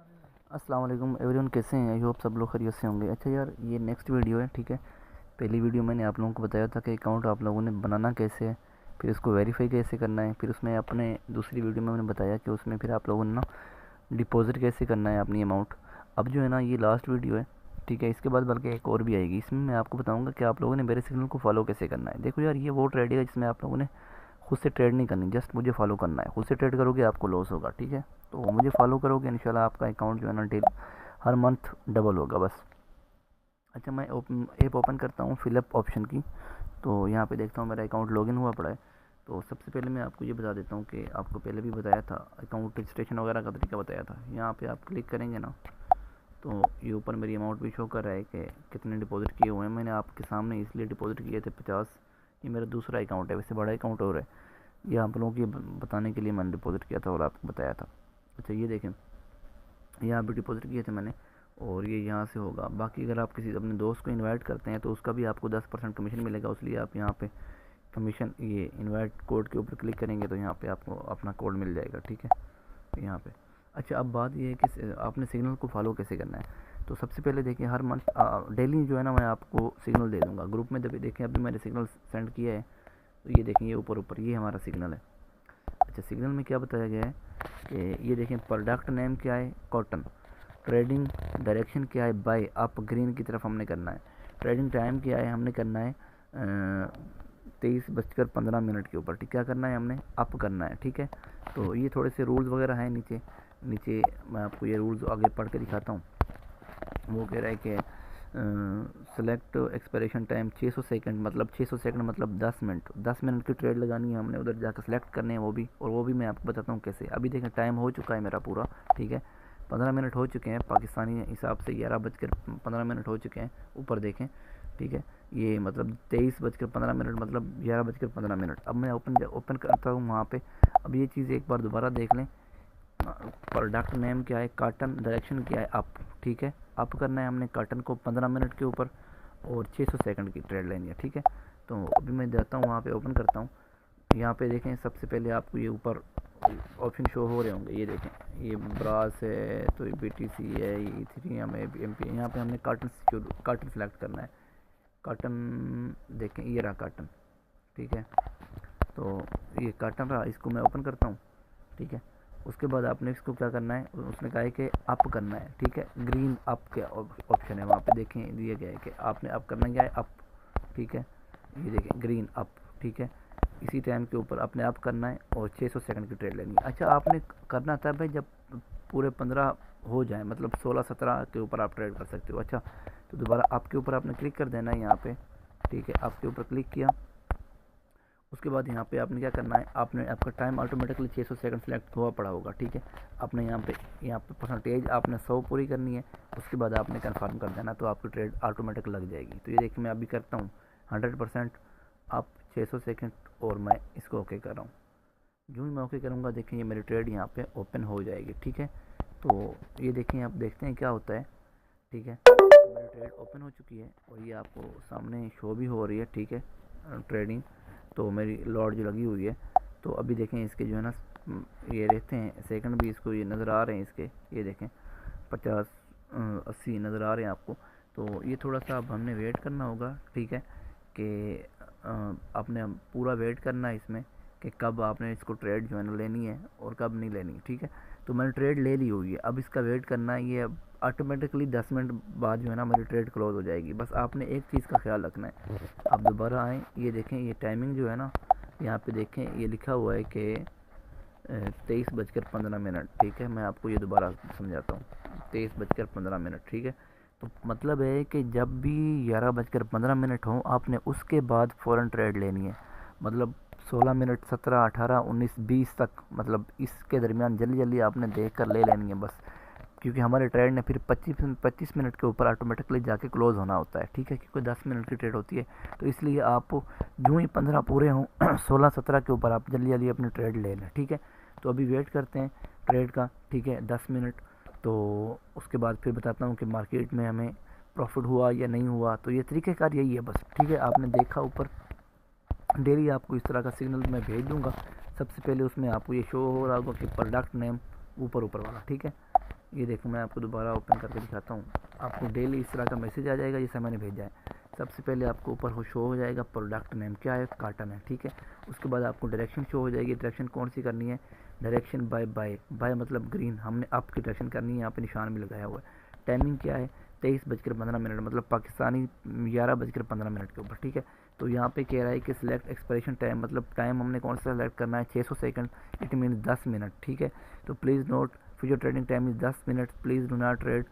अस्सलाम वालेकुम एवरीवन, कैसे हैं? आई होप सब लोग खैरियत से होंगे। अच्छा यार, ये नेक्स्ट वीडियो है, ठीक है। पहली वीडियो मैंने आप लोगों को बताया था कि अकाउंट आप लोगों ने बनाना कैसे है, फिर उसको वेरीफाई कैसे करना है। फिर उसमें अपने दूसरी वीडियो में मैंने बताया कि उसमें फिर आप लोगों ने ना डिपॉजिट कैसे करना है अपनी अमाउंट। अब जो है ना, ये लास्ट वीडियो है, ठीक है। इसके बाद बल्कि एक और भी आएगी, इसमें मैं आपको बताऊंगा कि आप लोगों ने मेरे सिग्नल को फॉलो कैसे करना है। देखो यार, ये वो ट्रेड है जिसमें आप लोगों ने खुद से ट्रेड नहीं करनी, जस्ट मुझे फॉलो करना है। खुद से ट्रेड करोगे आपको लॉस होगा, ठीक है। तो मुझे फॉलो करोगे, इंशाल्लाह आपका अकाउंट जो है ना डेली हर मंथ डबल होगा बस। अच्छा, मैं ऐप ओपन करता हूँ फिलअप ऑप्शन की। तो यहाँ पे देखता हूँ मेरा अकाउंट लॉगिन हुआ पड़ा है। तो सबसे पहले मैं आपको ये बता देता हूँ कि आपको पहले भी बताया था, अकाउंट रजिस्ट्रेशन वगैरह का तरीका बताया था। यहाँ पे आप क्लिक करेंगे ना, तो ये ऊपर मेरी अमाउंट भी शो कर रहा है कि कितने डिपॉजिट किए हुए हैं। मैंने आपके सामने इसलिए डिपॉजिट किए थे 50। ये मेरा दूसरा अकाउंट है, वैसे बड़ा अकाउंट और है। ये आप लोगों की बताने के लिए मैंने डिपॉजिट किया था और आपको बताया था। अच्छा, ये देखें, यहाँ पे डिपॉजिट किए थे मैंने, और ये यहाँ से होगा। बाकी अगर आप किसी अपने दोस्त को इनवाइट करते हैं तो उसका भी आपको 10% कमीशन मिलेगा। इसलिए आप यहाँ पे कमीशन, ये इनवाइट कोड के ऊपर क्लिक करेंगे तो यहाँ पे आपको अपना कोड मिल जाएगा, ठीक है, यहाँ पे। अच्छा, अब बात ये है कि आपने सिग्नल को फॉलो कैसे करना है। तो सबसे पहले देखिए, हर मंथ डेली जो है ना, मैं आपको सिग्नल दे दूँगा ग्रुप में। देखें, अभी मैंने सिग्नल सेंड किया है, तो ये देखें, ये ऊपर ऊपर ये हमारा सिग्नल है। अच्छा, सिग्नल में क्या बताया गया है कि ये देखें, प्रोडक्ट नेम क्या है, कॉटन। ट्रेडिंग डायरेक्शन क्या है, बाय अप ग्रीन की तरफ हमने करना है। ट्रेडिंग टाइम क्या है, हमने करना है 23:15 के ऊपर, ठीक। क्या करना है, हमने अप करना है, ठीक है। तो ये थोड़े से रूल्स वगैरह हैं नीचे नीचे। मैं आपको ये रूल्स आगे पढ़ के दिखाता हूँ। वो कह रहा है कि सेलेक्ट एक्सपायरेशन टाइम 600 सेकंड, मतलब 600 सेकंड मतलब 10 मिनट। 10 मिनट की ट्रेड लगानी है हमने, उधर जाकर सेलेक्ट करने हैं वो भी, और वो भी मैं आपको बताता हूँ कैसे। अभी देखें, टाइम हो चुका है मेरा पूरा, ठीक है। 15 मिनट हो चुके हैं पाकिस्तानी हिसाब से, 11:15 हो चुके हैं। ऊपर देखें, ठीक है। ये मतलब 23:15 मतलब 11:15। अब मैं ओपन ओपन करता हूँ वहाँ पे। अब ये चीज़ एक बार दोबारा देख लें। प्रोडक्ट नेम क्या है, कार्टन। डायरेक्शन क्या है, अप, ठीक है। अप करना है हमने कार्टन को 15 मिनट के ऊपर, और 600 सेकंड की ट्रेड लेनी है, ठीक है। तो अभी मैं जाता हूँ वहाँ पे, ओपन करता हूँ। यहाँ पे देखें, सबसे पहले आपको ये ऊपर ऑप्शन शो हो रहे होंगे, ये देखें, ये ब्रास है, तो ये BTC है, ये इथेरियम है, MP। यहाँ पे हमने कार्टन सेलेक्ट करना है। कार्टन देखें, ये रहा कार्टन, ठीक है। तो ये कार्टन रहा, इसको मैं ओपन करता हूँ, ठीक है। उसके बाद आपने इसको क्या करना है, उसने कहा है कि अप करना है, ठीक है। ग्रीन अप के ऑप्शन है वहाँ पे, देखें दिया गया है कि आपने अप करना क्या है, अप, ठीक है। ये देखें, ग्रीन अप, ठीक है। इसी टाइम के ऊपर आपने अप करना है और 600 सेकंड की ट्रेड लेनी है। अच्छा, आपने करना था भाई जब पूरे 15 हो जाए, मतलब 16-17 के ऊपर आप ट्रेड कर सकते हो। अच्छा, तो दोबारा आपके ऊपर आपने क्लिक कर देना है यहाँ पे, ठीक है। आपके ऊपर क्लिक किया, उसके बाद यहाँ पे आपने क्या करना है, आपने आपका टाइम ऑटोमेटिकली 600 सेकंड सेलेक्ट हुआ पड़ा होगा, ठीक है। आपने यहाँ पे परसेंटेज आपने 100 पूरी करनी है। उसके बाद आपने कंफर्म कर देना, तो आपकी ट्रेड ऑटोमेटिक लग जाएगी। तो ये देखिए, मैं अभी करता हूँ 100% आप 600 सेकंड, और मैं इसको ओके कर रहा हूँ। जो ही मैं ओके करूँगा, देखें ये मेरी ट्रेड यहाँ पे ओपन हो जाएगी, ठीक है। तो ये देखें, आप देखते हैं क्या होता है, ठीक है। मेरी ट्रेड ओपन हो चुकी है और ये आपको सामने शो भी हो रही है, ठीक है, ट्रेडिंग। तो मेरी लॉट जो लगी हुई है, तो अभी देखें इसके जो है ना, ये रहते हैं सेकंड भी, इसको ये नज़र आ रहे हैं इसके, ये देखें 50-80 नज़र आ रहे हैं आपको। तो ये थोड़ा सा अब हमने वेट करना होगा, ठीक है, कि आपने पूरा वेट करना है इसमें कि कब आपने इसको ट्रेड जो है ना लेनी है और कब नहीं लेनी, ठीक है। तो मैंने ट्रेड ले ली हुई है, अब इसका वेट करना है। ये ऑटोमेटिकली 10 मिनट बाद जो है ना मेरी ट्रेड क्लोज हो जाएगी। बस आपने एक चीज़ का ख्याल रखना है, आप दोबारा आएँ, ये देखें, ये टाइमिंग जो है ना, यहाँ पे देखें, ये लिखा हुआ है कि 23:15, ठीक है। मैं आपको ये दोबारा समझाता हूँ, 23:15, ठीक है। तो मतलब है कि जब भी 11:15 हो, आपने उसके बाद फ़ौरन ट्रेड लेनी है। मतलब 16 मिनट, 17, 18, 19, 20 तक, मतलब इसके दरमियान जल्दी जल्दी आपने देख कर ले लेनी है बस। क्योंकि हमारे ट्रेड ने फिर 25 मिनट के ऊपर ऑटोमेटिकली जाके क्लोज़ होना होता है, ठीक है। क्योंकि 10 मिनट की ट्रेड होती है, तो इसलिए आप यूँ ही 15 पूरे हों 16-17 के ऊपर आप जल्दी जल्दी अपनी ट्रेड ले लें, ठीक है। तो अभी वेट करते हैं ट्रेड का, ठीक है, 10 मिनट। तो उसके बाद फिर बताता हूँ कि मार्केट में हमें प्रॉफिट हुआ या नहीं हुआ। तो ये तरीक़ेकार यही है बस, ठीक है। आपने देखा ऊपर डेली आपको इस तरह का सिग्नल मैं भेज दूँगा। सबसे पहले उसमें आपको ये शो हो रहा होगा कि प्रोडक्ट नेम ऊपर ऊपर वाला, ठीक है। ये देखो मैं आपको दोबारा ओपन करके दिखाता हूँ। आपको डेली इस तरह का मैसेज आ जाएगा जैसा मैंने भेजा है। सबसे पहले आपको ऊपर शो हो जाएगा प्रोडक्ट नेम क्या है, कार्टन है, ठीक है। उसके बाद आपको डायरेक्शन शो हो जाएगी। डायरेक्शन कौन सी करनी है, डायरेक्शन बाय मतलब ग्रीन, हमने अप की डायरेक्शन करनी है, यहाँ पे निशान भी लगाया हुआ है। टाइमिंग क्या है, 23:15 मतलब पाकिस्तानी 11:15 के ऊपर, ठीक है। तो यहाँ पे कह रहा है कि सिलेक्ट एक्सपायरेशन टाइम, मतलब टाइम हमने कौन सा सेलेक्ट करना है, 600 सेकंड, इट मीन 10 मिनट, ठीक है। तो please note future trading time is 10 minute, please do not trade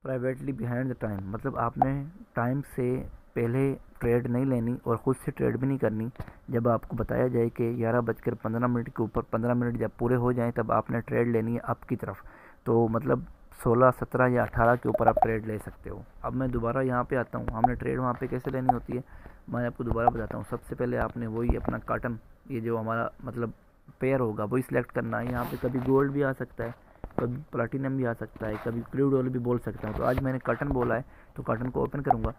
privately behind the time. मतलब आपने टाइम से पहले ट्रेड नहीं लेनी और ख़ुद से ट्रेड भी नहीं करनी। जब आपको बताया जाए कि 11:15 के ऊपर 15 मिनट जब पूरे हो जाएं तब आपने ट्रेड लेनी है अप की तरफ। तो मतलब 16, 17 या 18 के ऊपर आप ट्रेड ले सकते हो। अब मैं दोबारा यहाँ पे आता हूँ, हमने ट्रेड वहाँ पे कैसे लेनी होती है मैं आपको दोबारा बताता हूँ। सबसे पहले आपने वही अपना कॉटन, ये जो हमारा मतलब पेयर होगा वही सिलेक्ट करना है। यहाँ पे कभी गोल्ड भी आ सकता है, कभी प्लाटिनम भी आ सकता है, कभी क्रूड ऑयल भी बोल सकता हूँ। तो आज मैंने कॉटन बोला है तो कॉटन को ओपन करूँगा।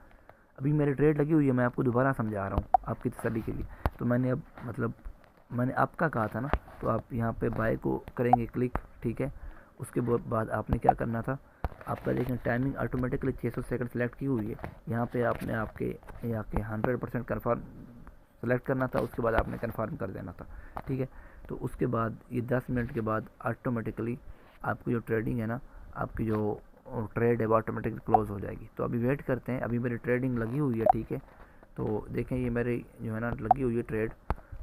अभी मेरी ट्रेड लगी हुई है, मैं आपको दोबारा समझा रहा हूँ आपकी तसल्ली के लिए। तो मैंने अब मतलब मैंने आपका कहा था ना, तो आप यहाँ पे बाय को करेंगे क्लिक, ठीक है। उसके बाद आपने क्या करना था, आपका देखें टाइमिंग ऑटोमेटिकली 600 सेकंड सेलेक्ट की हुई है। यहाँ पे आपने आपके यहाँ के 100% कन्फर्म सेलेक्ट करना था, उसके बाद आपने कन्फर्म कर देना था, ठीक है। तो उसके बाद ये 10 मिनट के बाद ऑटोमेटिकली आपकी जो ट्रेडिंग है ना, आपकी जो ट्रेड है वो ऑटोमेटिकली क्लोज हो जाएगी। तो अभी वेट करते हैं, अभी मेरी ट्रेडिंग लगी हुई है, ठीक है। तो देखें ये मेरी जो है ना लगी हुई है ट्रेड,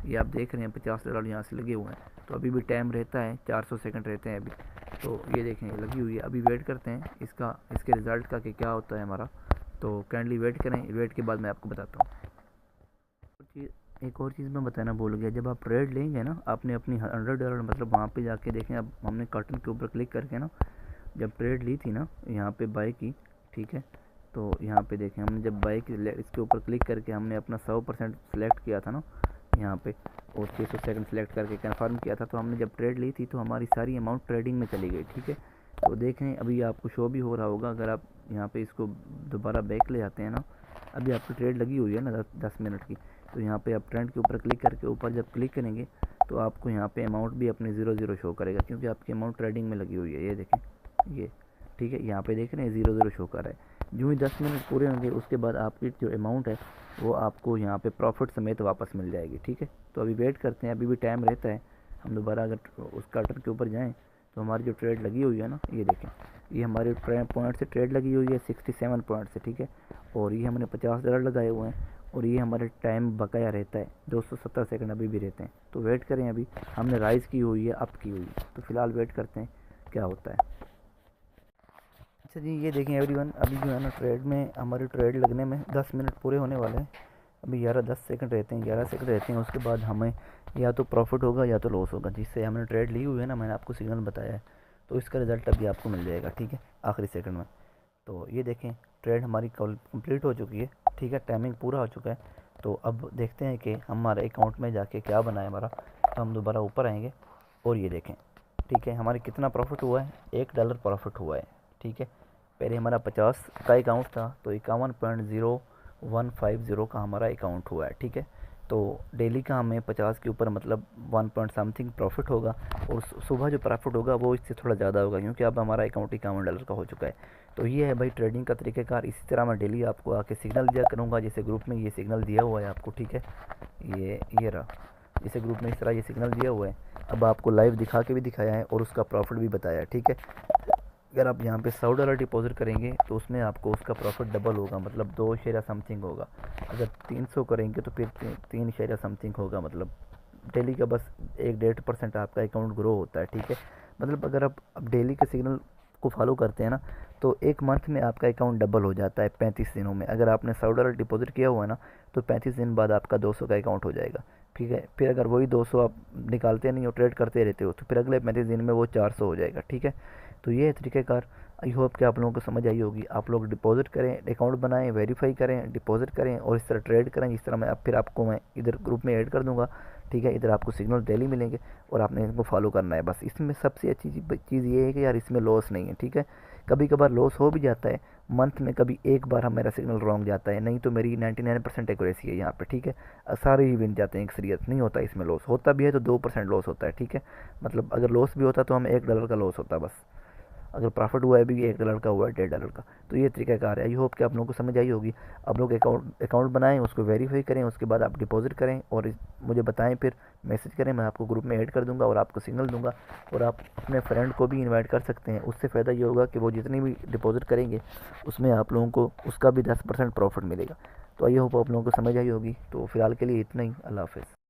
ये आप देख रहे हैं $50 यहाँ से लगे हुए हैं। तो अभी भी टाइम रहता है, 400 सेकंड रहते हैं अभी। तो ये देखें ये लगी हुई है, अभी वेट करते हैं इसके रिज़ल्ट का कि क्या होता है हमारा। तो काइंडली वेट करें, वेट के बाद मैं आपको बताता हूँ। एक और चीज़ मैं बताना भूल गया, जब आप ट्रेड लेंगे ना आपने अपनी $100 मतलब वहाँ पे जाके देखें। अब हमने कॉटन के ऊपर क्लिक करके ना जब ट्रेड ली थी ना यहाँ पे बाय की, ठीक है। तो यहाँ पे देखें हमने जब बाय की इसके ऊपर क्लिक करके हमने अपना 100% सेलेक्ट किया था ना यहाँ पे, और 600 सेकंड सेलेक्ट करके कन्फर्म किया था। तो हमने जब ट्रेड ली थी तो हमारी सारी अमाउंट ट्रेडिंग में चली गई, ठीक है। तो देखें अभी आपको शो भी हो रहा होगा, अगर आप यहाँ पे इसको दोबारा बैक ले जाते हैं ना, अभी आपकी ट्रेड लगी हुई है ना 10 मिनट की। तो यहाँ पे आप ट्रेंड के ऊपर क्लिक करके ऊपर जब क्लिक करेंगे तो आपको यहाँ पे अमाउंट भी अपने 00 शो करेगा, क्योंकि आपकी अमाउंट ट्रेडिंग में लगी हुई है। ये देखें ये, ठीक है, यहाँ पे देख रहे हैं 00 शो कर रहा है। जो ही 10 मिनट पूरे होंगे उसके बाद आपकी जो अमाउंट है वो आपको यहाँ पे प्रॉफिट समेत वापस मिल जाएगी, ठीक है। तो अभी वेट करते हैं, अभी भी टाइम रहता है। हम दोबारा अगर उस कॉटन के ऊपर जाएँ तो हमारी जो ट्रेड लगी हुई है ना, ये देखें ये हमारे पॉइंट से ट्रेड लगी हुई है 67 पॉइंट से, ठीक है। और ये हमने $50 लगाए हुए हैं, और ये हमारे टाइम बकाया रहता है 270 सेकंड अभी भी रहते हैं। तो वेट करें, अभी हमने राइज़ की हुई है, अप की हुई है। तो फ़िलहाल वेट करते हैं क्या होता है। अच्छा जी, ये देखें एवरीवन, अभी जो है ना ट्रेड में हमारी ट्रेड लगने में 10 मिनट पूरे होने वाले हैं। अभी 10 सेकंड रहते हैं, 11 सेकंड रहते हैं। उसके बाद हमें या तो प्रॉफिट होगा या तो लॉस होगा। जिससे हमने ट्रेड ली हुई है ना, मैंने आपको सिग्नल बताया है, तो इसका रिज़ल्ट अभी आपको मिल जाएगा, ठीक है, आखिरी सेकंड में। तो ये देखें ट्रेड हमारी कंप्लीट हो चुकी है, ठीक है, टाइमिंग पूरा हो चुका है। तो अब देखते हैं कि हमारे अकाउंट में जाके क्या बना है हमारा। तो हम दोबारा ऊपर आएंगे और ये देखें, ठीक है, हमारे कितना प्रॉफिट हुआ है, $1 प्रॉफिट हुआ है, ठीक है। पहले हमारा 50 का अकाउंट था, तो 51.0150 का हमारा अकाउंट हुआ है, ठीक है। तो डेली का हमें 50 के ऊपर मतलब 1 पॉइंट समथिंग प्रॉफिट होगा, और सुबह जो प्रॉफिट होगा वो इससे थोड़ा ज़्यादा होगा, क्योंकि अब हमारा अकाउंट $51 का हो चुका है। तो ये है भाई ट्रेडिंग का तरीक़ाकार। इसी तरह मैं डेली आपको आके सिग्नल दिया करूँगा, जैसे ग्रुप में ये सिग्नल दिया हुआ है आपको, ठीक है। ये रहा, जैसे ग्रुप में इस तरह ये सिग्नल दिया हुआ है। अब आपको लाइव दिखा के भी दिखाया है और उसका प्रॉफिट भी बताया है, ठीक है। अगर आप यहाँ पे $100 डिपॉजिट करेंगे तो उसमें आपको उसका प्रॉफिट डबल होगा, मतलब 2 शेयर या समथिंग होगा। अगर 300 करेंगे तो फिर 3 शेयर या समथिंग होगा। मतलब डेली का बस 1-1.5% आपका अकाउंट ग्रो होता है, ठीक है। मतलब अगर आप डेली के सिग्नल को फॉलो करते हैं ना, तो एक मंथ में आपका अकाउंट डबल हो जाता है 35 दिनों में। अगर आपने $100 डिपॉजिट किया हुआ है ना, तो 35 दिन बाद आपका 200 का अकाउंट हो जाएगा, ठीक है। फिर अगर वही 200 आप निकालते नहीं हो, ट्रेड करते रहते हो, तो फिर अगले 35 दिन में वो 400 हो जाएगा, ठीक है। तो ये है तरीक़ाकार। आई होप कि आप लोगों को समझ आई होगी। आप लोग डिपॉजिट करें, अकाउंट बनाएं, वेरीफाई करें, डिपॉजिट करें और इस तरह ट्रेड करें। इस तरह फिर आपको मैं इधर ग्रुप में ऐड कर दूंगा, ठीक है। इधर आपको सिग्नल डेली मिलेंगे और आपने इनको फॉलो करना है बस। इसमें सबसे अच्छी चीज़ ये है कि यार इसमें लॉस नहीं है, ठीक है। कभी कभार लॉस हो भी जाता है मंथ में, कभी एक बार मेरा सिग्नल रॉन्ग जाता है, नहीं तो मेरी 99% एक्यूरेसी है यहाँ पे, ठीक है। सारे ही विन जाते हैं, अक्सरियत नहीं होता इसमें लॉस। होता भी है तो 2% लॉस होता है, ठीक है। मतलब अगर लॉस भी होता तो हमें $1 का लॉस होता बस। अगर प्रॉफिट हुआ है भी $1 का, हुआ है $1.5 का। तो ये तरीकाकार है। आई होप कि आप लोगों को समझ आई होगी। आप लोग अकाउंट बनाएं, उसको वेरीफाई करें, उसके बाद आप डिपॉजिट करें और मुझे बताएं, फिर मैसेज करें, मैं आपको ग्रुप में ऐड कर दूंगा और आपको सिग्नल दूंगा। और आप अपने फ्रेंड को भी इनवाइट कर सकते हैं। उससे फ़ायदा ये होगा कि वो जितनी भी डिपॉजिट करेंगे उसमें आप लोगों को उसका भी 10% प्रॉफिट मिलेगा। तो आई होप आप लोगों को समझ आई होगी। तो फ़िलहाल के लिए इतना ही। अल्लाह हाफ़िज़।